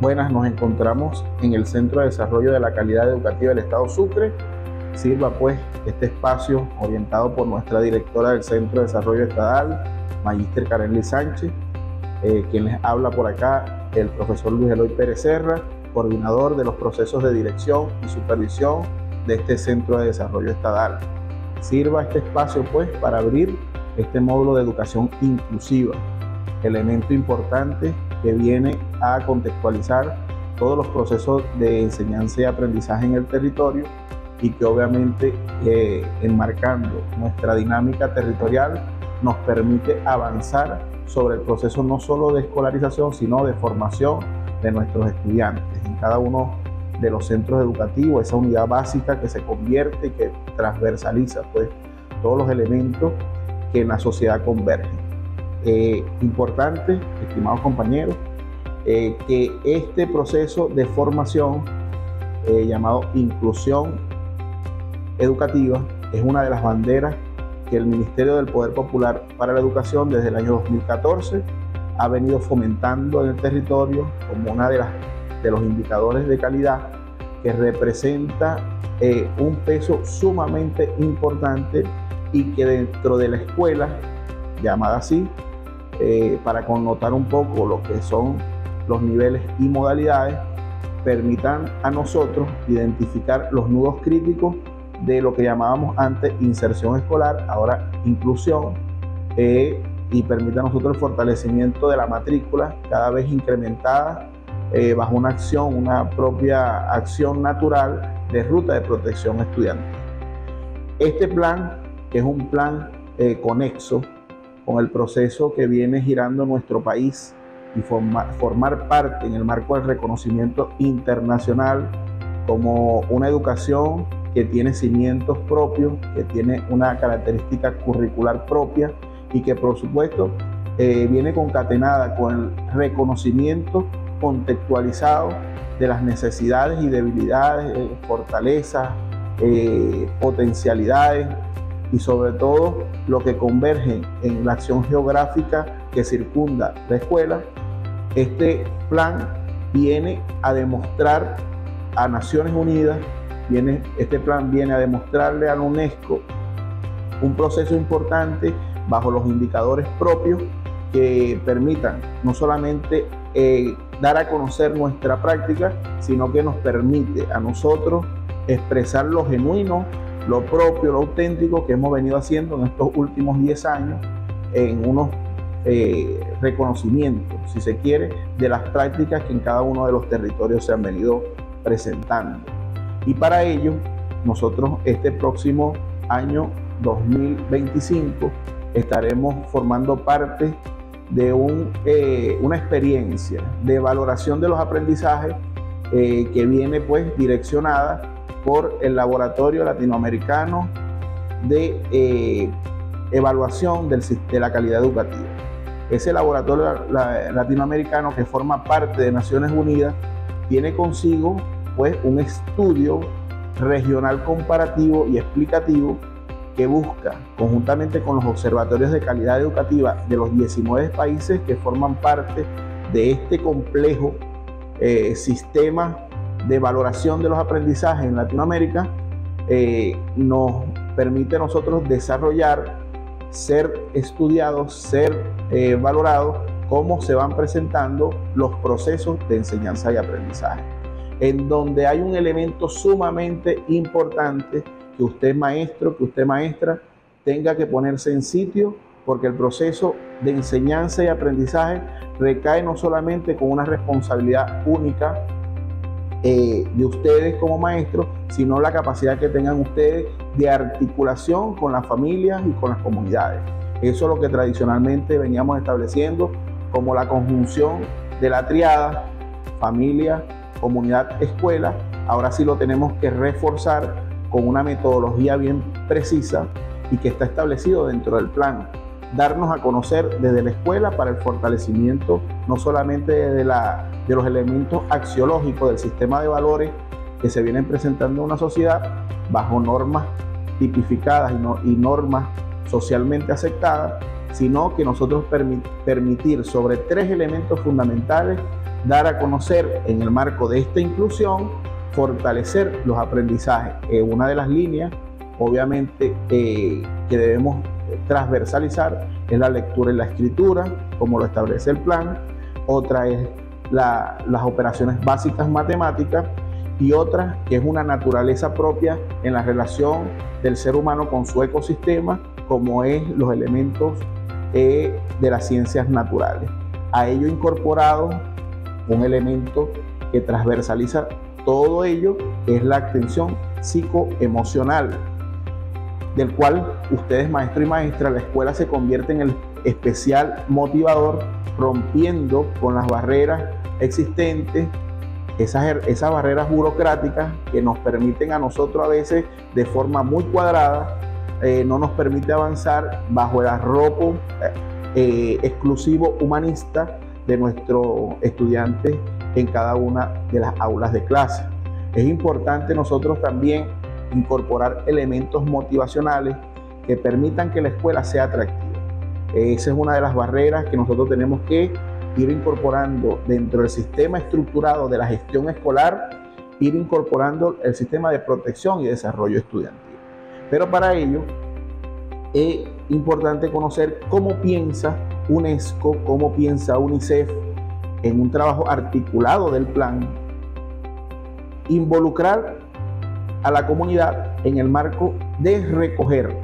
Buenas, nos encontramos en el Centro de Desarrollo de la Calidad Educativa del Estado Sucre. Sirva pues este espacio orientado por nuestra directora del Centro de Desarrollo Estadal, Magíster Karenly Sánchez, quien les habla por acá, el profesor Luis Eloy Pérez Serra, coordinador de los procesos de dirección y supervisión de este Centro de Desarrollo Estadal. Sirva este espacio pues para abrir este módulo de educación inclusiva, elemento importante que viene a contextualizar todos los procesos de enseñanza y aprendizaje en el territorio y que obviamente enmarcando nuestra dinámica territorial nos permite avanzar sobre el proceso no solo de escolarización sino de formación de nuestros estudiantes en cada uno de los centros educativos, esa unidad básica que se convierte y que transversaliza pues todos los elementos que en la sociedad convergen. Importante, estimados compañeros, que este proceso de formación llamado inclusión educativa es una de las banderas que el Ministerio del Poder Popular para la Educación desde el año 2014 ha venido fomentando en el territorio como una de los indicadores de calidad que representa un peso sumamente importante y que dentro de la escuela, llamada así, para connotar un poco lo que son los niveles y modalidades, permitan a nosotros identificar los nudos críticos de lo que llamábamos antes inserción escolar, ahora inclusión, y permita a nosotros el fortalecimiento de la matrícula cada vez incrementada bajo una propia acción natural de ruta de protección estudiantil. Este plan, que es un plan conexo con el proceso que viene girando nuestro país y formar parte en el marco del reconocimiento internacional como una educación que tiene cimientos propios, que tiene una característica curricular propia y que por supuesto viene concatenada con el reconocimiento contextualizado de las necesidades y debilidades, fortalezas, potencialidades y sobre todo lo que converge en la acción geográfica que circunda la escuela. Este plan viene a demostrar a Naciones Unidas, este plan viene a demostrarle a la UNESCO un proceso importante bajo los indicadores propios que permitan no solamente dar a conocer nuestra práctica, sino que nos permite a nosotros expresar lo genuino, lo propio, lo auténtico que hemos venido haciendo en estos últimos 10 años en unos reconocimientos, si se quiere, de las prácticas que en cada uno de los territorios se han venido presentando. Y para ello, nosotros este próximo año 2025 estaremos formando parte de una experiencia de valoración de los aprendizajes que viene pues direccionada por el Laboratorio Latinoamericano de Evaluación de la Calidad Educativa. Ese laboratorio latinoamericano que forma parte de Naciones Unidas tiene consigo pues un estudio regional comparativo y explicativo que busca, conjuntamente con los observatorios de calidad educativa de los 19 países que forman parte de este complejo sistema de valoración de los aprendizajes en Latinoamérica, nos permite a nosotros desarrollar, ser estudiados, ser valorados, cómo se van presentando los procesos de enseñanza y aprendizaje, en donde hay un elemento sumamente importante que usted maestro, que usted maestra, tenga que ponerse en sitio, porque el proceso de enseñanza y aprendizaje recae no solamente con una responsabilidad única de ustedes como maestros, sino la capacidad que tengan ustedes de articulación con las familias y con las comunidades. Eso es lo que tradicionalmente veníamos estableciendo como la conjunción de la triada familia, comunidad, escuela. Ahora sí lo tenemos que reforzar con una metodología bien precisa y que está establecido dentro del plan. Darnos a conocer desde la escuela para el fortalecimiento no solamente de los elementos axiológicos del sistema de valores que se vienen presentando en una sociedad bajo normas tipificadas y normas socialmente aceptadas, sino que nosotros permitir sobre 3 elementos fundamentales dar a conocer en el marco de esta inclusión, fortalecer los aprendizajes. Una de las líneas, obviamente, que debemos transversalizar es la lectura y la escritura, como lo establece el plan. Otra es las operaciones básicas matemáticas, y otra que es una naturaleza propia en la relación del ser humano con su ecosistema, como es los elementos de las ciencias naturales. A ello incorporado un elemento que transversaliza todo ello, que es la atención psicoemocional, del cual ustedes, maestro y maestra, la escuela se convierte en el especial motivador, rompiendo con las barreras existentes, esas barreras burocráticas que nos permiten a nosotros a veces de forma muy cuadrada, no nos permite avanzar bajo el arropo exclusivo humanista de nuestros estudiantes en cada una de las aulas de clase. Es importante nosotros también incorporar elementos motivacionales que permitan que la escuela sea atractiva. Esa es una de las barreras que nosotros tenemos que ir incorporando dentro del sistema estructurado de la gestión escolar, ir incorporando el sistema de protección y desarrollo estudiantil. Pero para ello es importante conocer cómo piensa UNESCO, cómo piensa UNICEF en un trabajo articulado del plan, involucrar a la comunidad en el marco de recoger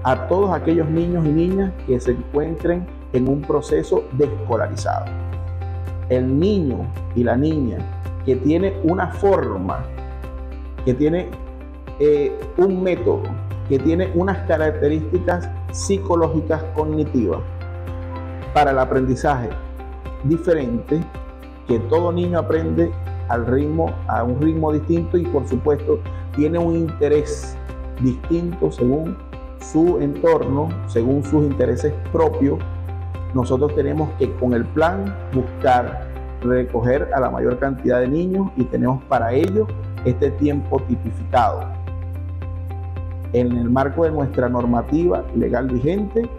a todos aquellos niños y niñas que se encuentren en un proceso de escolarizado. El niño y la niña que tiene una forma, que tiene un método, que tiene unas características psicológicas cognitivas para el aprendizaje diferente, que todo niño aprende a un ritmo distinto, y por supuesto tiene un interés distinto según su entorno, según sus intereses propios. Nosotros tenemos que con el plan buscar recoger a la mayor cantidad de niños, y tenemos para ello este tiempo tipificado. En el marco de nuestra normativa legal vigente,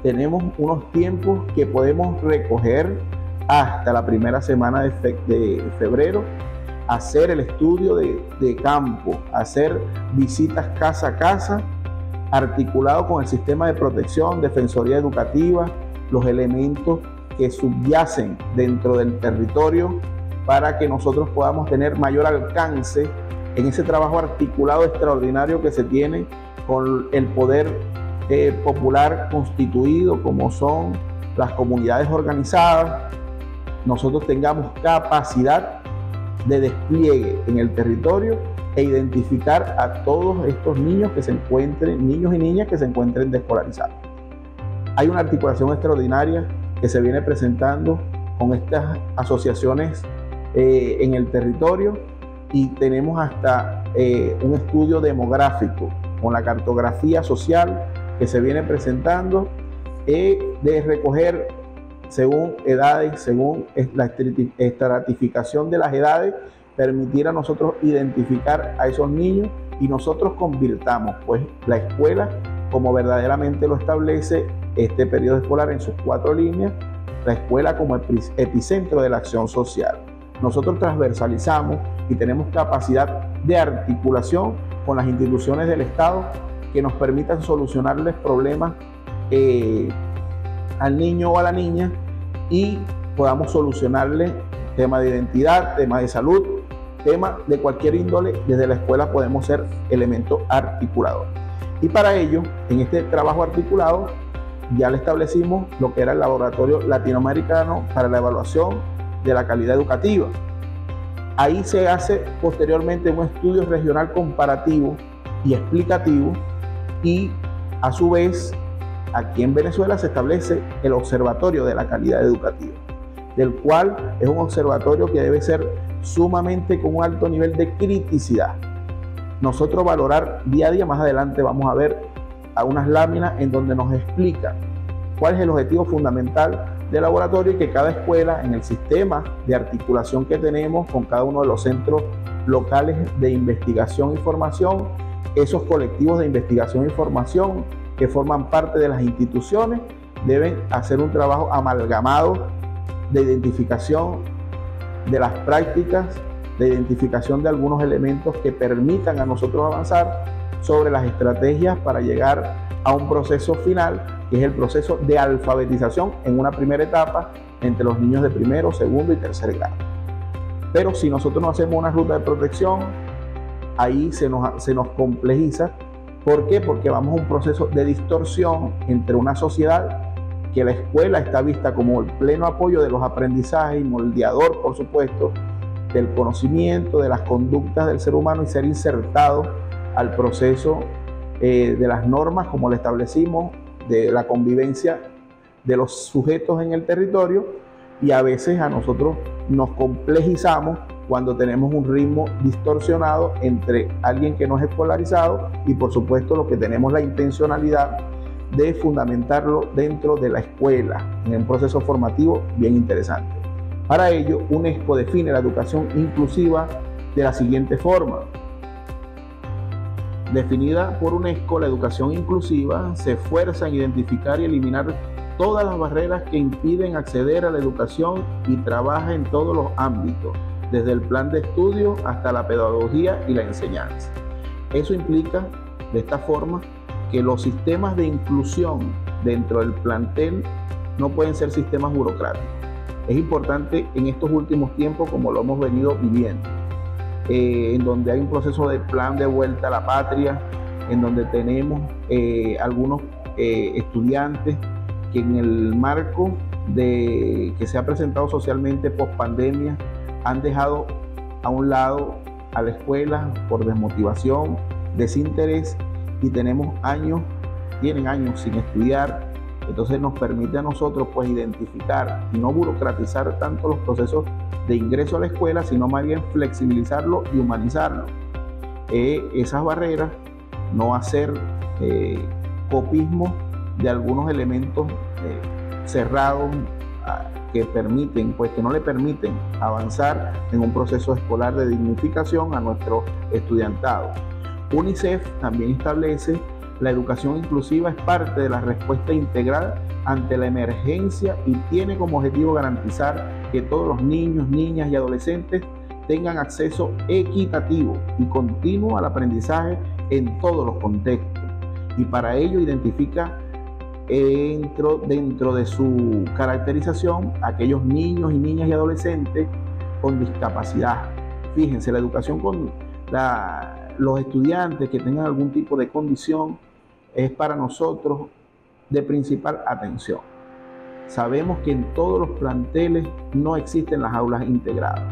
tenemos unos tiempos que podemos recoger hasta la primera semana de febrero, hacer el estudio de campo, hacer visitas casa a casa, articulado con el sistema de protección, defensoría educativa, los elementos que subyacen dentro del territorio, para que nosotros podamos tener mayor alcance en ese trabajo articulado extraordinario que se tiene con el poder popular constituido, como son las comunidades organizadas. Nosotros tengamos capacidad de despliegue en el territorio e identificar a todos estos niños y niñas que se encuentren desescolarizados. Hay una articulación extraordinaria que se viene presentando con estas asociaciones en el territorio, y tenemos hasta un estudio demográfico con la cartografía social que se viene presentando, de recoger según edades, según la estratificación de las edades, permitir a nosotros identificar a esos niños, y nosotros convirtamos pues la escuela, como verdaderamente lo establece este periodo escolar en sus 4 líneas, la escuela como epicentro de la acción social. Nosotros transversalizamos y tenemos capacidad de articulación con las instituciones del Estado que nos permitan solucionarles problemas al niño o a la niña, y podamos solucionarle temas de identidad, temas de salud, temas de cualquier índole. Desde la escuela podemos ser elementos articuladores. Y para ello, en este trabajo articulado, ya le establecimos lo que era el Laboratorio Latinoamericano para la Evaluación de la Calidad Educativa. Ahí se hace posteriormente un estudio regional comparativo y explicativo, y a su vez aquí en Venezuela se establece el Observatorio de la Calidad Educativa, del cual es un observatorio que debe ser sumamente con un alto nivel de criticidad. Nosotros valorar día a día, más adelante vamos a ver a unas láminas en donde nos explica cuál es el objetivo fundamental del laboratorio, y que cada escuela, en el sistema de articulación que tenemos con cada uno de los centros locales de investigación y formación, esos colectivos de investigación y formación que forman parte de las instituciones, deben hacer un trabajo amalgamado de identificación de las prácticas de identificación de algunos elementos que permitan a nosotros avanzar sobre las estrategias para llegar a un proceso final, que es el proceso de alfabetización en una primera etapa entre los niños de primero, segundo y tercer grado. Pero si nosotros no hacemos una ruta de protección, ahí se nos complejiza. ¿Por qué? Porque vamos a un proceso de distorsión entre una sociedad que la escuela está vista como el pleno apoyo de los aprendizajes y moldeador, por supuesto, del conocimiento, de las conductas del ser humano y ser insertado al proceso de las normas, como le establecimos, de la convivencia de los sujetos en el territorio, y a veces a nosotros nos complejizamos cuando tenemos un ritmo distorsionado entre alguien que no es escolarizado y por supuesto los que tenemos la intencionalidad de fundamentarlo dentro de la escuela en un proceso formativo bien interesante. Para ello, UNESCO define la educación inclusiva de la siguiente forma. Definida por UNESCO, la educación inclusiva se esfuerza en identificar y eliminar todas las barreras que impiden acceder a la educación y trabaja en todos los ámbitos, desde el plan de estudio hasta la pedagogía y la enseñanza. Eso implica, de esta forma, que los sistemas de inclusión dentro del plantel no pueden ser sistemas burocráticos. Es importante en estos últimos tiempos, como lo hemos venido viviendo, en donde hay un proceso de plan de vuelta a la patria, en donde tenemos algunos estudiantes que en el marco que se ha presentado socialmente post pandemia han dejado a un lado a la escuela por desmotivación, desinterés, y tienen años sin estudiar. Entonces nos permite a nosotros pues identificar y no burocratizar tanto los procesos de ingreso a la escuela, sino más bien flexibilizarlo y humanizarlo. Esas barreras, no hacer copismo de algunos elementos cerrados que no le permiten avanzar en un proceso escolar de dignificación a nuestro estudiantado. UNICEF también establece: la educación inclusiva es parte de la respuesta integral ante la emergencia y tiene como objetivo garantizar que todos los niños, niñas y adolescentes tengan acceso equitativo y continuo al aprendizaje en todos los contextos. Y para ello identifica dentro de su caracterización aquellos niños y niñas y adolescentes con discapacidad. Fíjense, la educación con los estudiantes que tengan algún tipo de condición es para nosotros de principal atención. Sabemos que en todos los planteles no existen las aulas integradas.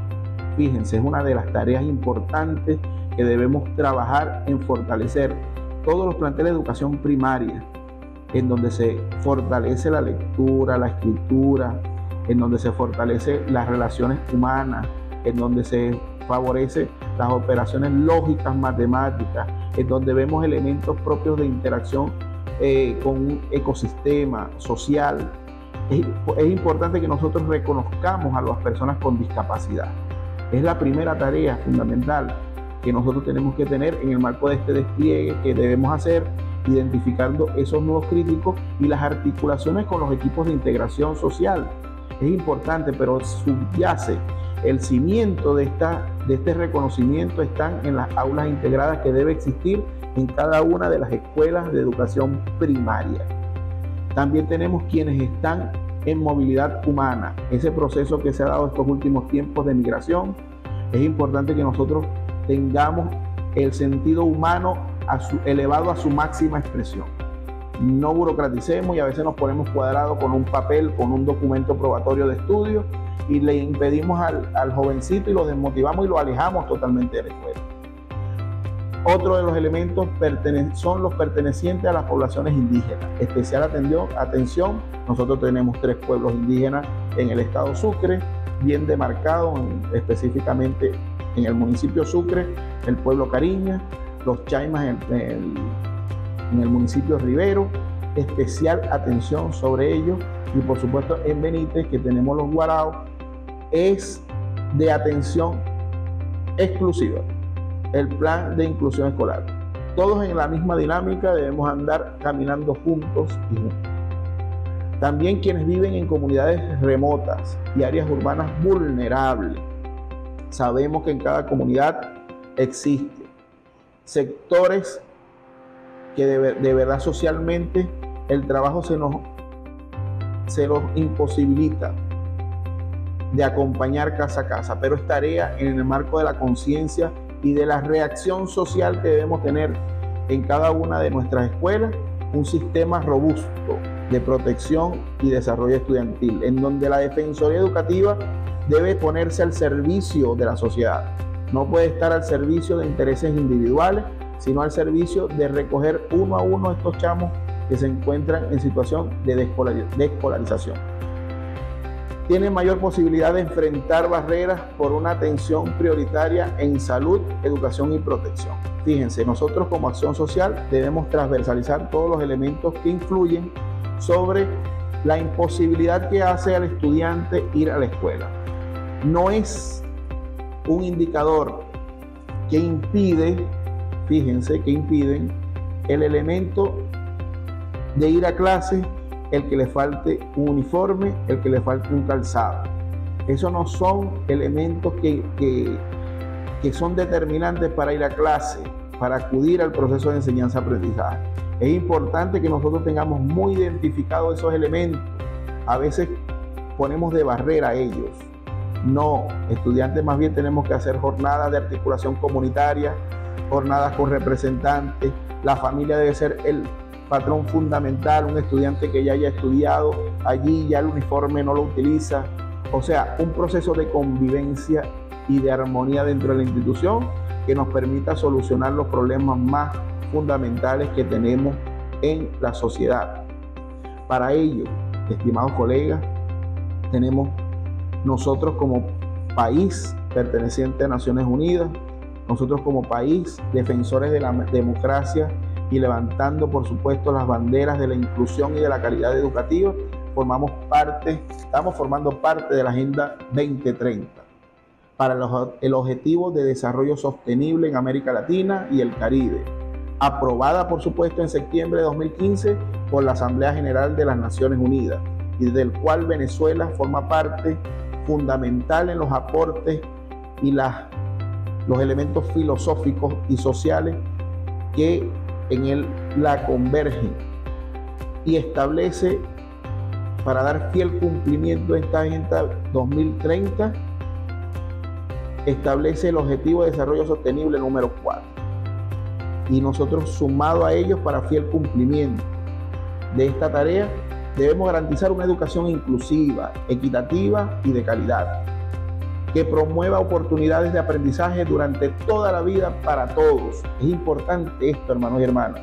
Fíjense, es una de las tareas importantes que debemos trabajar en fortalecer todos los planteles de educación primaria, en donde se fortalece la lectura, la escritura, en donde se fortalece las relaciones humanas, en donde se favorece las operaciones lógicas, matemáticas, en donde vemos elementos propios de interacción con un ecosistema social. Es importante que nosotros reconozcamos a las personas con discapacidad. Es la primera tarea fundamental que nosotros tenemos que tener en el marco de este despliegue que debemos hacer, identificando esos nudos críticos y las articulaciones con los equipos de integración social. Es importante, pero subyace el cimiento de este reconocimiento están en las aulas integradas que debe existir en cada una de las escuelas de educación primaria. También tenemos quienes están en movilidad humana, ese proceso que se ha dado estos últimos tiempos de migración. Es importante que nosotros tengamos el sentido humano elevado a su máxima expresión. No burocraticemos y a veces nos ponemos cuadrados con un papel, con un documento probatorio de estudio, y le impedimos al jovencito y lo desmotivamos y lo alejamos totalmente de la escuela. Otro de los elementos son los pertenecientes a las poblaciones indígenas. Especial atención, nosotros tenemos 3 pueblos indígenas en el estado Sucre, bien demarcados específicamente en el municipio Sucre, el pueblo Cariña, los Chaimas en el municipio Rivero. Especial atención sobre ellos, y por supuesto en Benítez, que tenemos los Guaraos, es de atención exclusiva el plan de inclusión escolar. Todos en la misma dinámica debemos andar caminando juntos y juntos. También quienes viven en comunidades remotas y áreas urbanas vulnerables. Sabemos que en cada comunidad existen sectores que de verdad socialmente el trabajo se los imposibilita de acompañar casa a casa, pero es tarea en el marco de la conciencia y de la reacción social que debemos tener en cada una de nuestras escuelas, un sistema robusto de protección y desarrollo estudiantil, en donde la Defensoría Educativa debe ponerse al servicio de la sociedad. No puede estar al servicio de intereses individuales, sino al servicio de recoger uno a uno estos chamos que se encuentran en situación de desescolarización. Tienen mayor posibilidad de enfrentar barreras por una atención prioritaria en salud, educación y protección. Fíjense, nosotros como acción social debemos transversalizar todos los elementos que influyen sobre la imposibilidad que hace al estudiante ir a la escuela. No es un indicador que impide, fíjense, que impiden el elemento de ir a clase, el que le falte un uniforme, el que le falte un calzado. Esos no son elementos que son determinantes para ir a clase, para acudir al proceso de enseñanza-aprendizaje. Es importante que nosotros tengamos muy identificados esos elementos. A veces ponemos de barrera a ellos. No, estudiantes, más bien tenemos que hacer jornadas de articulación comunitaria, jornadas con representantes. La familia debe ser el patrón fundamental, un estudiante que ya haya estudiado allí, ya el uniforme no lo utiliza. O sea, un proceso de convivencia y de armonía dentro de la institución que nos permita solucionar los problemas más fundamentales que tenemos en la sociedad. Para ello, estimados colegas, tenemos nosotros como país perteneciente a Naciones Unidas, nosotros como país defensores de la democracia y levantando, por supuesto, las banderas de la inclusión y de la calidad educativa, estamos formando parte de la Agenda 2030 para el objetivo de desarrollo sostenible en América Latina y el Caribe, aprobada, por supuesto, en septiembre de 2015 por la Asamblea General de las Naciones Unidas, y del cual Venezuela forma parte fundamental en los aportes y los elementos filosóficos y sociales que en él la convergen, y establece, para dar fiel cumplimiento a esta Agenda 2030, establece el Objetivo de Desarrollo Sostenible número 4. Y nosotros, sumado a ellos, para fiel cumplimiento de esta tarea, debemos garantizar una educación inclusiva, equitativa y de calidad, que promueva oportunidades de aprendizaje durante toda la vida para todos. Es importante esto, hermanos y hermanas.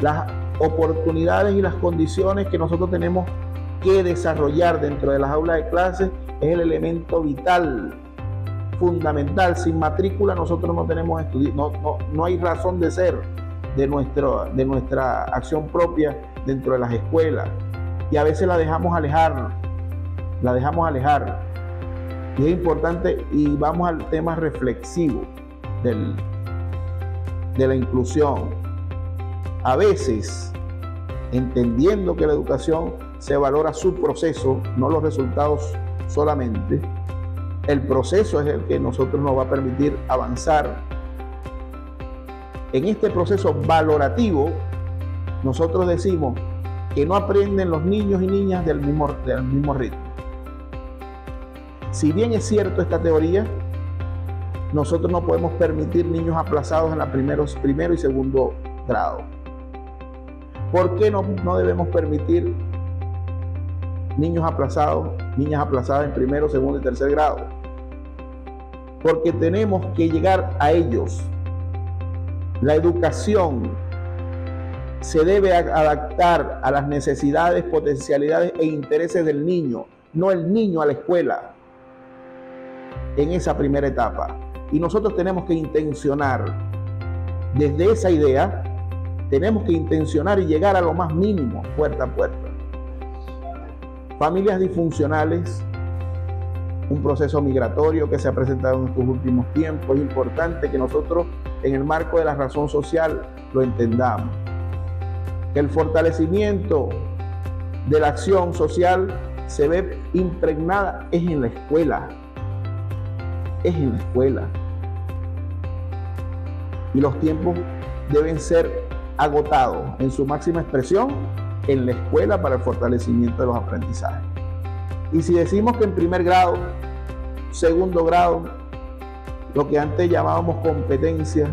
Las oportunidades y las condiciones que nosotros tenemos que desarrollar dentro de las aulas de clases es el elemento vital, fundamental. Sin matrícula nosotros no tenemos no hay razón de ser de nuestra acción propia dentro de las escuelas, y a veces la dejamos alejar. Y es importante, y vamos al tema reflexivo de la inclusión. A veces, entendiendo que la educación se valora su proceso, no los resultados solamente, el proceso es el que nosotros nos va a permitir avanzar. En este proceso valorativo, nosotros decimos que no aprenden los niños y niñas del mismo ritmo. Si bien es cierto esta teoría, nosotros no podemos permitir niños aplazados en los primero y segundo grado. ¿Por qué no debemos permitir niños aplazados, niñas aplazadas en primero, segundo y tercer grado? Porque tenemos que llegar a ellos. La educación se debe adaptar a las necesidades, potencialidades e intereses del niño, no el niño a la escuela en esa primera etapa. Y nosotros tenemos que intencionar, desde esa idea, tenemos que intencionar y llegar a lo más mínimo, puerta a puerta. Familias disfuncionales, un proceso migratorio que se ha presentado en estos últimos tiempos. Es importante que nosotros, en el marco de la razón social, lo entendamos. Que el fortalecimiento de la acción social se ve impregnada es en la escuela. es en la escuela. Y los tiempos deben ser agotados en su máxima expresión en la escuela para el fortalecimiento de los aprendizajes. Y si decimos que en primer grado, segundo grado, lo que antes llamábamos competencias,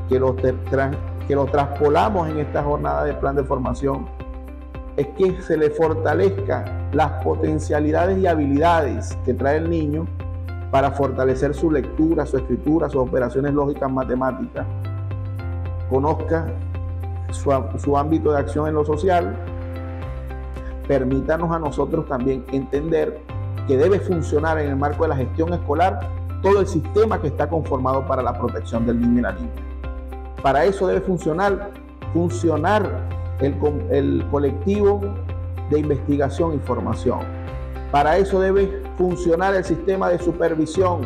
que lo traspolamos en esta jornada de plan de formación, es que se le fortalezcan las potencialidades y habilidades que trae el niño para fortalecer su lectura, su escritura, sus operaciones lógicas matemáticas, conozca su ámbito de acción en lo social. Permítanos a nosotros también entender que debe funcionar en el marco de la gestión escolar todo el sistema que está conformado para la protección del niño y la niña. Para eso debe funcionar el colectivo de investigación y formación. Para eso debe funcionar el sistema de supervisión.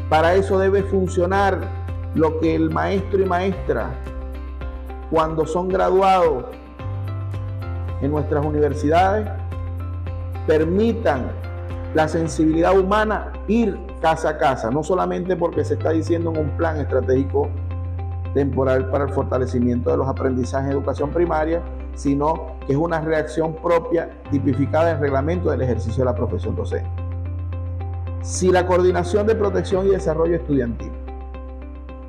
Para eso debe funcionar lo que el maestro y maestra, cuando son graduados en nuestras universidades, permitan la sensibilidad humana ir casa a casa, no solamente porque se está diciendo en un plan estratégico temporal para el fortalecimiento de los aprendizajes en educación primaria, sino que es una reacción propia tipificada en el reglamento del ejercicio de la profesión docente. Si la Coordinación de Protección y Desarrollo Estudiantil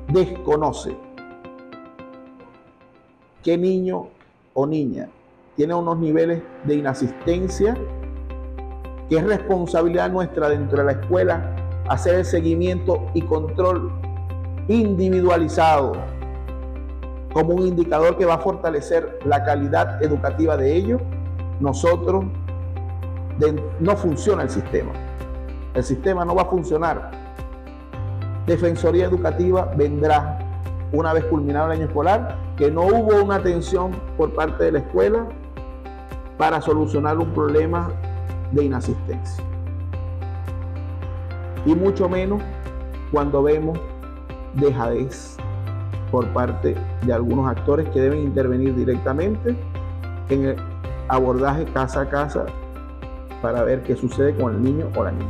desconoce qué niño o niña tiene unos niveles de inasistencia, que es responsabilidad nuestra dentro de la escuela hacer el seguimiento y control individualizado como un indicador que va a fortalecer la calidad educativa de ellos, nosotros no funciona el sistema. El sistema no va a funcionar. Defensoría Educativa vendrá una vez culminado el año escolar, que no hubo una atención por parte de la escuela para solucionar un problema de inasistencia. Y mucho menos cuando vemos dejadez por parte de algunos actores que deben intervenir directamente en el abordaje casa a casa para ver qué sucede con el niño o la niña.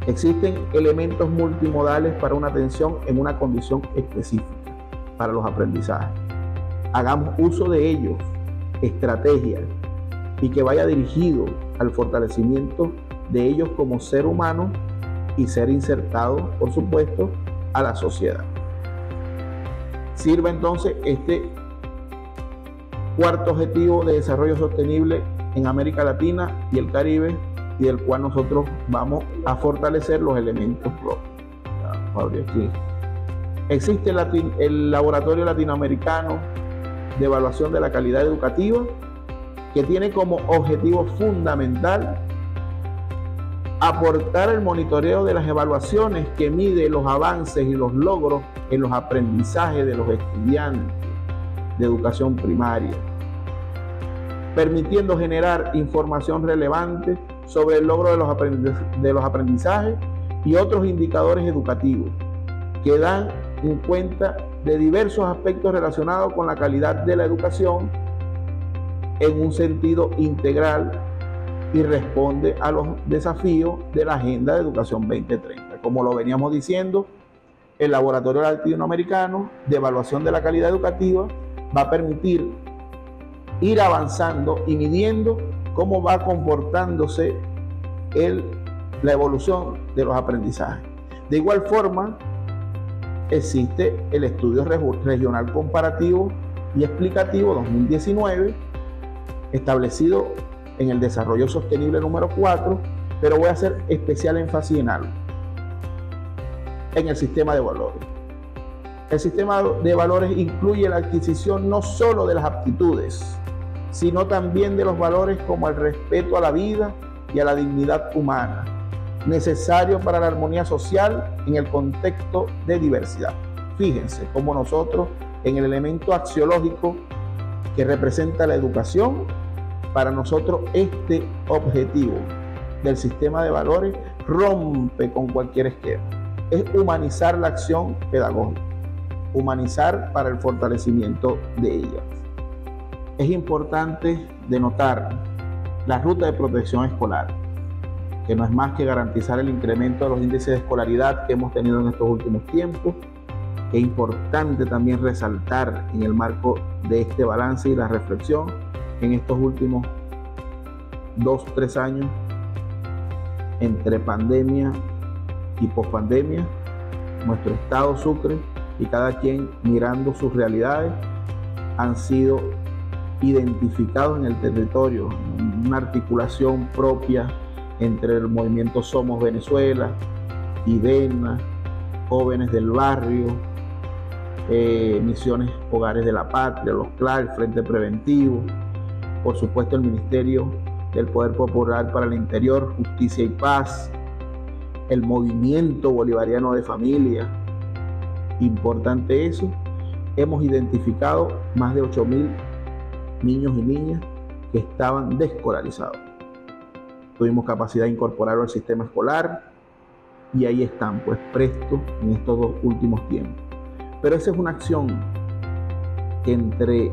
Existen elementos multimodales para una atención en una condición específica para los aprendizajes. Hagamos uso de ellos, estrategias, y que vaya dirigido al fortalecimiento de ellos como ser humano y ser insertado, por supuesto, a la sociedad. Sirva entonces este cuarto objetivo de desarrollo sostenible en América Latina y el Caribe, y del cual nosotros vamos a fortalecer los elementos propios. Aquí existe el Laboratorio Latinoamericano de Evaluación de la Calidad Educativa, que tiene como objetivo fundamental aportar el monitoreo de las evaluaciones que mide los avances y los logros en los aprendizajes de los estudiantes de educación primaria, permitiendo generar información relevante sobre el logro de los aprendizajes y otros indicadores educativos que dan en cuenta de diversos aspectos relacionados con la calidad de la educación en un sentido integral y responde a los desafíos de la Agenda de Educación 2030. Como lo veníamos diciendo, el Laboratorio Latinoamericano de Evaluación de la Calidad Educativa va a permitir ir avanzando y midiendo cómo va comportándose la evolución de los aprendizajes. De igual forma, existe el Estudio Regional Comparativo y Explicativo 2019, establecido en el Desarrollo Sostenible número 4, pero voy a hacer especial énfasis en algo: en el sistema de valores. El sistema de valores incluye la adquisición no solo de las aptitudes, sino también de los valores como el respeto a la vida y a la dignidad humana, necesario para la armonía social en el contexto de diversidad. Fíjense cómo nosotros, en el elemento axiológico que representa la educación, para nosotros este objetivo del sistema de valores rompe con cualquier esquema. Es humanizar la acción pedagógica, humanizar para el fortalecimiento de ellas. Es importante denotar la ruta de protección escolar. que no es más que garantizar el incremento de los índices de escolaridad que hemos tenido en estos últimos tiempos. Es importante también resaltar en el marco de este balance y la reflexión en estos últimos 2-3 años entre pandemia y pospandemia, nuestro estado Sucre y cada quien mirando sus realidades han sido identificados en el territorio, una articulación propia entre el movimiento Somos Venezuela, IDENA, Jóvenes del Barrio, Misiones Hogares de la Patria, los CLAR, el Frente Preventivo, por supuesto el Ministerio del Poder Popular para el Interior, Justicia y Paz, el Movimiento Bolivariano de Familia. Importante eso, hemos identificado más de 8.000 niños y niñas que estaban desescolarizados. Tuvimos capacidad de incorporarlo al sistema escolar y ahí están, pues prestos en estos 2 últimos tiempos. Pero esa es una acción que entre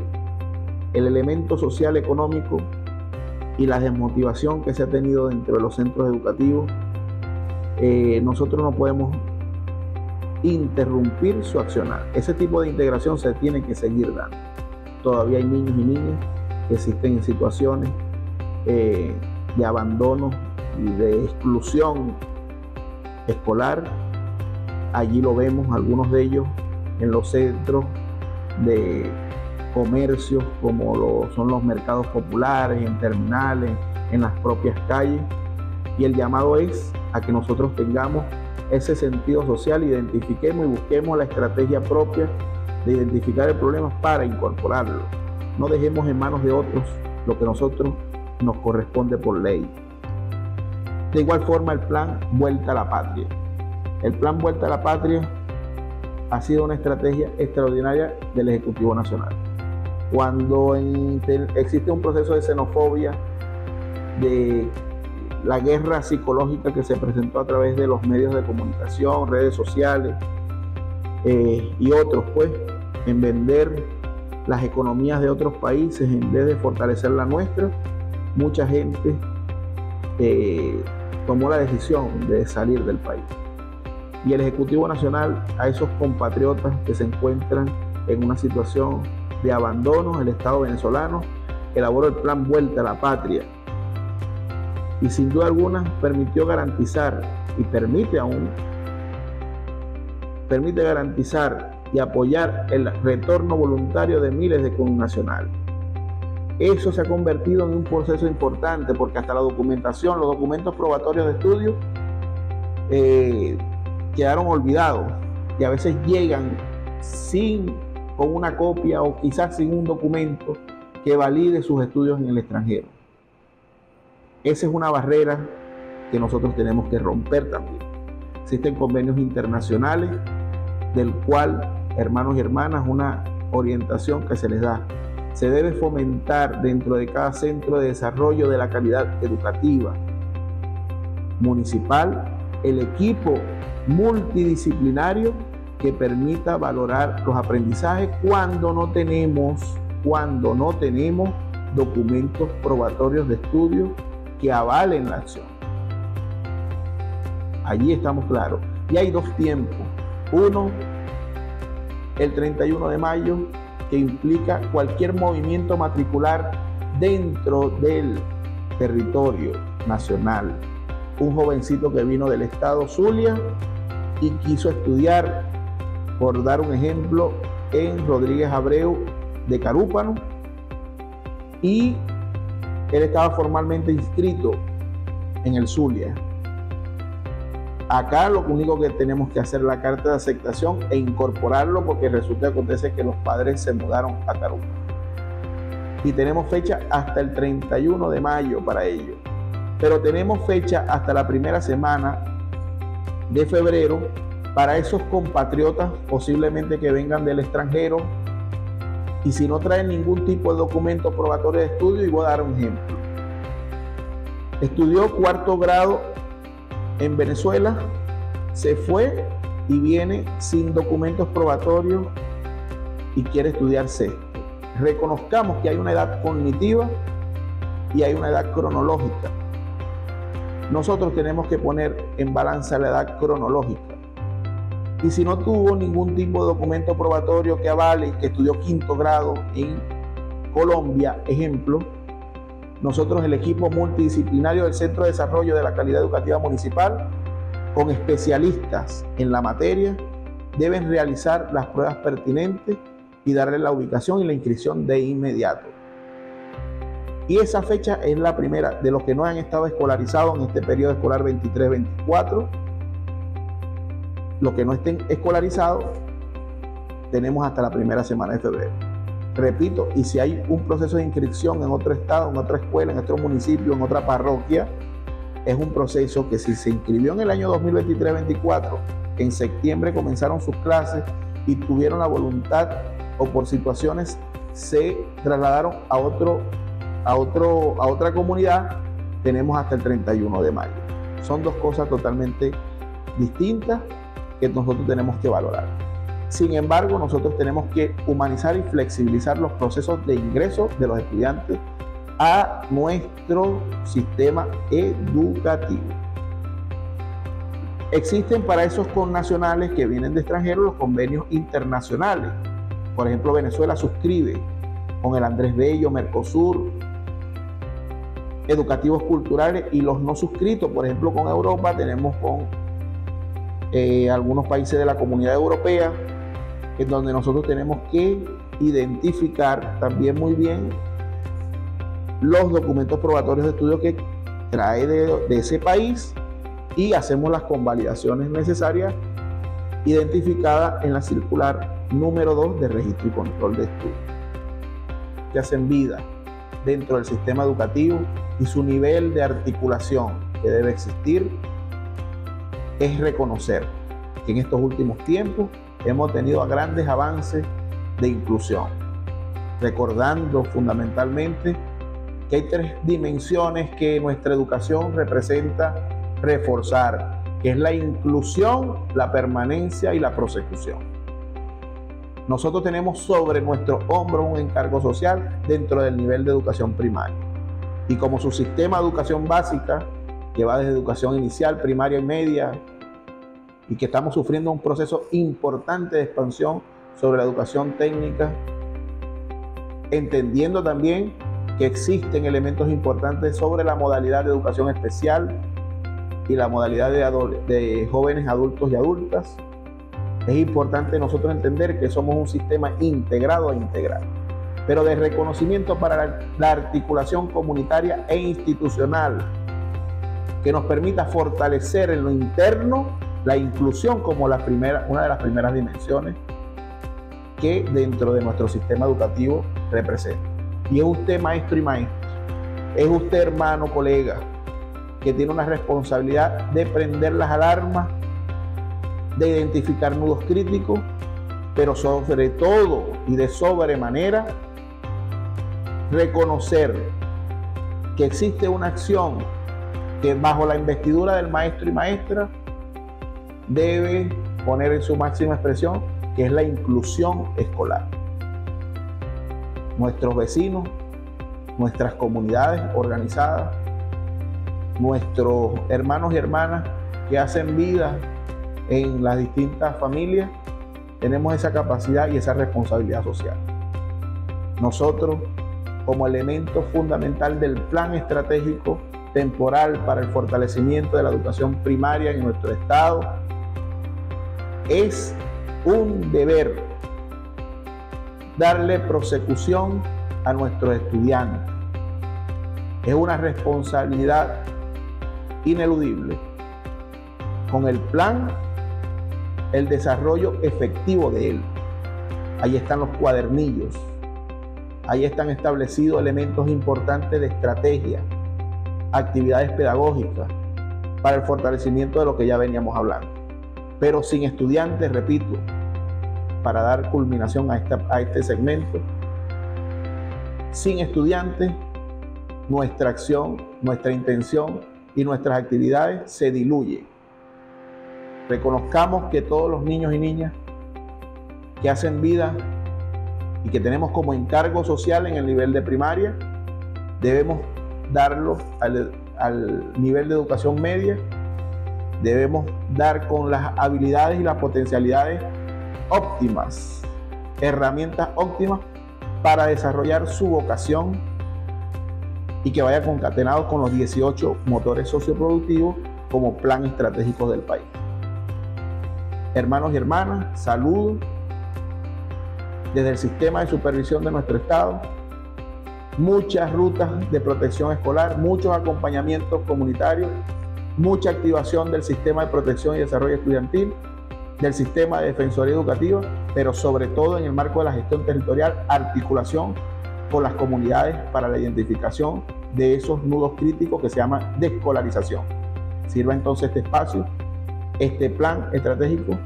el elemento social económico y la desmotivación que se ha tenido dentro de los centros educativos, nosotros no podemos interrumpir su accionar. Ese tipo de integración se tiene que seguir dando. Todavía hay niños y niñas que existen en situaciones de abandono y de exclusión escolar. Allí lo vemos, algunos de ellos en los centros de comercios como son los mercados populares, en terminales, en las propias calles. Y el llamado es a que nosotros tengamos ese sentido social, identifiquemos y busquemos la estrategia propia de identificar el problema para incorporarlo. No dejemos en manos de otros lo que a nosotros nos corresponde por ley. De igual forma, el plan Vuelta a la Patria. El plan Vuelta a la Patria ha sido una estrategia extraordinaria del Ejecutivo Nacional. Cuando existe un proceso de xenofobia, de la guerra psicológica que se presentó a través de los medios de comunicación, redes sociales y otros, pues, en vender las economías de otros países en vez de fortalecer la nuestra, mucha gente tomó la decisión de salir del país. Y el Ejecutivo Nacional, a esos compatriotas que se encuentran en una situación de abandono, el Estado venezolano elaboró el plan Vuelta a la Patria. Y sin duda alguna permitió garantizar y permite garantizar y apoyar el retorno voluntario de miles de connacionales. Eso se ha convertido en un proceso importante porque hasta la documentación, los documentos probatorios de estudio quedaron olvidados y a veces llegan con una copia o quizás sin un documento que valide sus estudios en el extranjero. Esa es una barrera que nosotros tenemos que romper también. Existen convenios internacionales del cual, hermanos y hermanas, una orientación que se les da. Se debe fomentar dentro de cada centro de desarrollo de la calidad educativa municipal el equipo multidisciplinario que permita valorar los aprendizajes cuando no tenemos documentos probatorios de estudio que avalen la acción. Allí estamos claros. Y hay 2 tiempos. Uno, el 31 de mayo, que implica cualquier movimiento matricular dentro del territorio nacional. Un jovencito que vino del estado Zulia y quiso estudiar, por dar un ejemplo, en Rodríguez Abreu de Carúpano, y él estaba formalmente inscrito en el Zulia. Acá lo único que tenemos que hacer es la carta de aceptación e incorporarlo, porque resulta que acontece que los padres se mudaron a Carúpano. Y tenemos fecha hasta el 31 de mayo para ello. Pero tenemos fecha hasta la primera semana de febrero para esos compatriotas posiblemente que vengan del extranjero y si no traen ningún tipo de documento probatorio de estudio. Y voy a dar un ejemplo. Estudió 4º grado en Venezuela, se fue y viene sin documentos probatorios y quiere estudiar 6º. Reconozcamos que hay una edad cognitiva y hay una edad cronológica. nosotros tenemos que poner en balanza la edad cronológica. Y si no tuvo ningún tipo de documento probatorio que avale que estudió 5º grado en Colombia, ejemplo, nosotros, el equipo multidisciplinario del Centro de Desarrollo de la Calidad Educativa Municipal, con especialistas en la materia, deben realizar las pruebas pertinentes y darle la ubicación y la inscripción de inmediato. Y esa fecha es la primera de los que no han estado escolarizados en este periodo escolar 23-24. Los que no estén escolarizados, tenemos hasta la primera semana de febrero. Repito, y si hay un proceso de inscripción en otro estado, en otra escuela, en otro municipio, en otra parroquia, es un proceso que si se inscribió en el año 2023-24, en septiembre comenzaron sus clases y tuvieron la voluntad o por situaciones se trasladaron a otra comunidad, tenemos hasta el 31 de mayo. Son dos cosas totalmente distintas que nosotros tenemos que valorar. Sin embargo, nosotros tenemos que humanizar y flexibilizar los procesos de ingreso de los estudiantes a nuestro sistema educativo. Existen para esos connacionales que vienen de extranjeros los convenios internacionales. Por ejemplo, Venezuela suscribe con el Andrés Bello, Mercosur, educativos culturales, y los no suscritos, por ejemplo, con Europa, tenemos con algunos países de la Comunidad Europea, en donde nosotros tenemos que identificar también muy bien los documentos probatorios de estudio que trae de ese país y hacemos las convalidaciones necesarias identificadas en la circular número 2 de registro y control de estudio, que hacen vida dentro del sistema educativo, y su nivel de articulación que debe existir es reconocer que en estos últimos tiempos hemos tenido grandes avances de inclusión, recordando fundamentalmente que hay 3 dimensiones que nuestra educación representa reforzar, que es la inclusión, la permanencia y la prosecución. Nosotros tenemos sobre nuestro hombro un encargo social dentro del nivel de educación primaria. Y como su sistema de educación básica, que va desde educación inicial, primaria y media, y que estamos sufriendo un proceso importante de expansión sobre la educación técnica, entendiendo también que existen elementos importantes sobre la modalidad de educación especial y la modalidad de jóvenes adultos y adultas. Es importante nosotros entender que somos un sistema integrado e integral, pero de reconocimiento para la articulación comunitaria e institucional, que nos permita fortalecer en lo interno la inclusión como una de las primeras dimensiones que dentro de nuestro sistema educativo representa. Y es usted, maestro y maestra, es usted, hermano, colega, que tiene una responsabilidad de prender las alarmas, de identificar nudos críticos, pero sobre todo y de sobremanera reconocer que existe una acción que bajo la investidura del maestro y maestra debe poner en su máxima expresión, que es la inclusión escolar. Nuestros vecinos, nuestras comunidades organizadas, nuestros hermanos y hermanas que hacen vida en las distintas familias, tenemos esa capacidad y esa responsabilidad social. Nosotros, como elemento fundamental del plan estratégico temporal para el fortalecimiento de la educación primaria en nuestro estado, es un deber darle prosecución a nuestros estudiantes. Es una responsabilidad ineludible. Con el plan, el desarrollo efectivo de él. Ahí están los cuadernillos. Ahí están establecidos elementos importantes de estrategia, actividades pedagógicas para el fortalecimiento de lo que ya veníamos hablando. Pero sin estudiantes, repito, para dar culminación a este segmento, sin estudiantes, nuestra acción, nuestra intención y nuestras actividades se diluyen. Reconozcamos que todos los niños y niñas que hacen vida y que tenemos como encargo social en el nivel de primaria, debemos darlos al nivel de educación media, debemos dar con las habilidades y las potencialidades óptimas, herramientas óptimas para desarrollar su vocación y que vaya concatenado con los 18 motores socioproductivos como plan estratégico del país. Hermanos y hermanas, saludos desde el sistema de supervisión de nuestro estado. Muchas rutas de protección escolar, muchos acompañamientos comunitarios, mucha activación del sistema de protección y desarrollo estudiantil, del sistema de defensoría educativa, pero sobre todo en el marco de la gestión territorial, articulación con las comunidades para la identificación de esos nudos críticos que se llama desescolarización. Sirva entonces este espacio, este plan estratégico,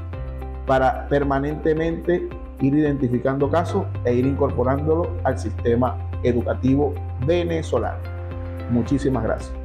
para permanentemente ir identificando casos e ir incorporándolo al sistema educativo venezolano. Muchísimas gracias.